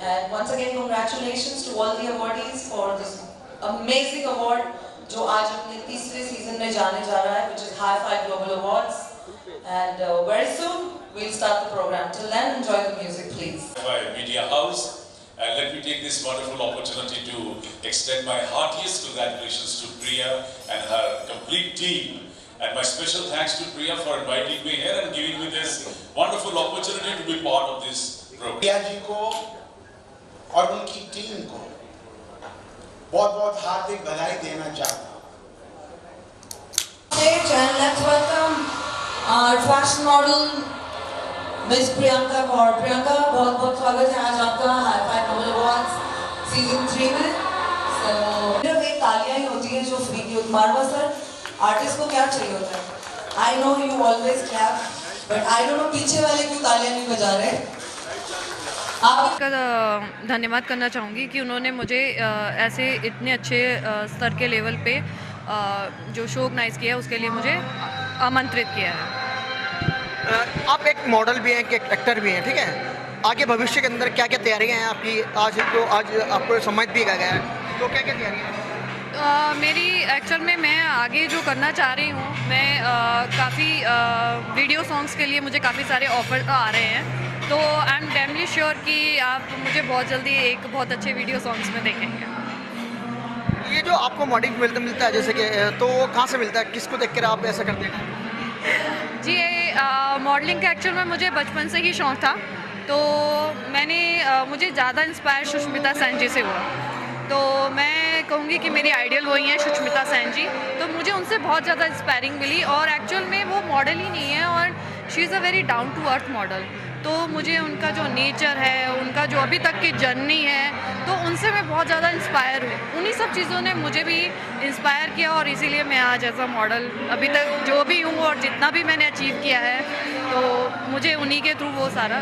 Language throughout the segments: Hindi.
And once again, congratulations to all the awardees for this amazing award, जो आज अपने तीसरे सीजन में जाने जा रहा है, which is Hi-Fi Global Awards. And very soon we'll start the program. Till then, enjoy the music, please. Hi Media House, and let me take this wonderful opportunity to extend my heartiest congratulations to Priya and her complete team. And my special thanks to Priya for inviting me here and giving me this wonderful opportunity to be part of this program. Priya ji को और उनकी टीम को बहुत बहुत हार्दिक बधाई देना चाहता हूँ। Stage and let's welcome our fashion model Miss Priyanka Kaur. Priyanka, बहुत बहुत स्वागत है आज आपका Hi-Fi Global Awards Season 3 में। So सिर्फ एक तालियां ही होती है जो फ्री की होती है। मारवा सर, आर्टिस्ट को क्या चाहिए होता है? I know you always clap, but I don't know पीछे वाले क्यों तालियां नहीं बजा रहे? का धन्यवाद करना चाहूँगी कि उन्होंने मुझे ऐसे इतने अच्छे स्तर के लेवल पे जो शो ऑर्गेनाइज किया है उसके लिए मुझे आमंत्रित किया है। आप एक मॉडल भी हैं, एक एक्टर भी हैं, ठीक है। आगे भविष्य के अंदर क्या क्या तैयारियां हैं आपकी? आज आपको सम्मानित भी किया गया है, तो क्या क्या तैयारियां हैं? मेरी एक्चुअल में मैं आगे जो करना चाह रही हूँ, मैं काफ़ी वीडियो सॉन्ग्स के लिए मुझे काफ़ी सारे ऑफर आ रहे हैं, तो आई एम डैमली श्योर कि आप मुझे बहुत जल्दी एक बहुत अच्छे वीडियो सॉन्ग्स में देखेंगे। ये जो आपको मॉडलिंग मिलता है जैसे कि, तो वो कहाँ से मिलता है? किसको देखकर आप ऐसा करते हैं? जी, मॉडलिंग का एक्चुअल में मुझे बचपन से ही शौक़ था, तो मुझे ज़्यादा इंस्पायर सुष्मिता सेन जी से हुआ, तो मैं कहूँगी कि मेरी आइडियल वही हैं सुष्मिता सेन जी, तो मुझे उनसे बहुत ज़्यादा इंस्पायरिंग मिली। और एक्चुअल में वो मॉडल ही नहीं है और she is a very down to earth model, तो मुझे उनका जो नेचर है, उनका जो अभी तक की जर्नी है, तो उनसे मैं बहुत ज़्यादा इंस्पायर हूँ। उन्हीं सब चीज़ों ने मुझे भी इंस्पायर किया और इसीलिए मैं आज एज अ मॉडल अभी तक जो भी हूँ और जितना भी मैंने अचीव किया है, तो मुझे उन्हीं के थ्रू वो सारा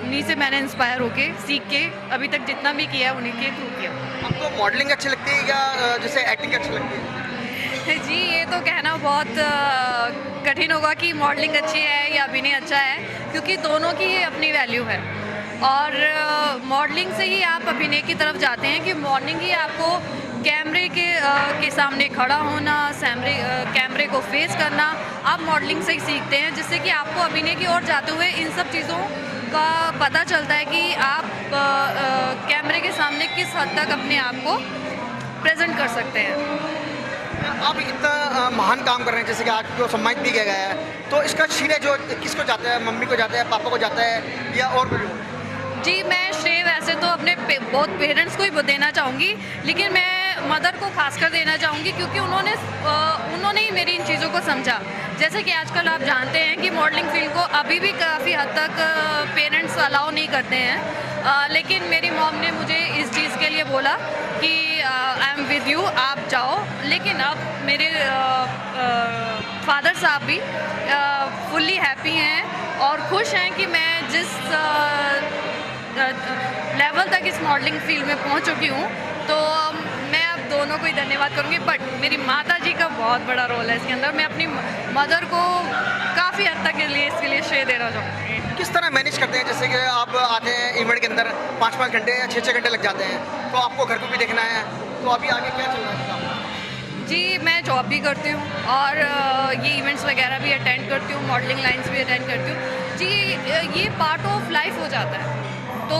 उन्हीं से मैंने इंस्पायर होके सीख के अभी तक जितना भी किया है उन्हीं के थ्रू किया। आपको मॉडलिंग अच्छी लगती है या जैसे एक्टिंग अच्छी लगती है? जी, ये तो कहना बहुत कठिन होगा कि मॉडलिंग अच्छी है या अभिनय अच्छा है, क्योंकि दोनों की ही अपनी वैल्यू है। और मॉडलिंग से ही आप अभिनय की तरफ जाते हैं कि मॉडलिंग ही आपको कैमरे के सामने खड़ा होना, कैमरे को फेस करना, आप मॉडलिंग से ही सीखते हैं, जिससे कि आपको अभिनय की ओर जाते हुए इन सब चीज़ों का पता चलता है कि आप कैमरे के सामने किस हद तक अपने आप को प्रेजेंट कर सकते हैं। आप इतना महान काम कर रहे हैं, जैसे कि आपको सम्मानित भी किया गया है, तो इसका श्रेय जो किसको जाता है? मम्मी को जाता है, पापा को जाता है, या और कोई? जी, मैं श्रेय वैसे तो अपने बहुत पेरेंट्स को ही देना चाहूँगी, लेकिन मैं मदर को खासकर देना चाहूँगी, क्योंकि उन्होंने ही मेरी इन चीज़ों को समझा। जैसे कि आजकल आप जानते हैं कि मॉडलिंग फील्ड को अभी भी काफ़ी हद तक पेरेंट्स अलाउ नहीं करते हैं, लेकिन मेरी मॉम ने मुझे इस चीज़ के लिए बोला कि आई एम विद यू, आप जाओ। लेकिन अब मेरे फादर साहब भी फुल्ली हैप्पी हैं और खुश हैं कि मैं जिस लेवल तक इस मॉडलिंग फील्ड में पहुंच चुकी हूं, तो मैं अब दोनों को ही धन्यवाद करूंगी। बट मेरी माता जी का बहुत बड़ा रोल है इसके अंदर। मैं अपनी मदर को काफ़ी हद तक इसके लिए श्रेय देना चाहूँगी। किस तरह मैनेज करते हैं? जैसे कि आप आते हैं इवेंट के अंदर 5-5 घंटे या 6-6 घंटे लग जाते हैं, तो आपको घर को भी देखना है, तो अभी आगे क्या चल रहा है? जी, मैं जॉब भी करती हूँ और ये इवेंट्स वगैरह भी अटेंड करती हूँ, मॉडलिंग लाइन्स भी अटेंड करती हूँ। जी, ये पार्ट ऑफ लाइफ हो जाता है, तो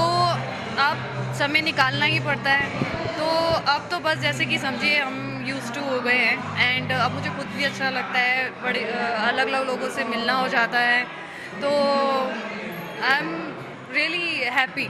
अब समय निकालना ही पड़ता है। तो अब तो बस जैसे कि समझिए हम यूज्ड टू हो गए हैं, एंड अब मुझे खुद भी अच्छा लगता है, बड़े अलग अलग लोगों से मिलना हो जाता है, तो आई एम रियली हैप्पी।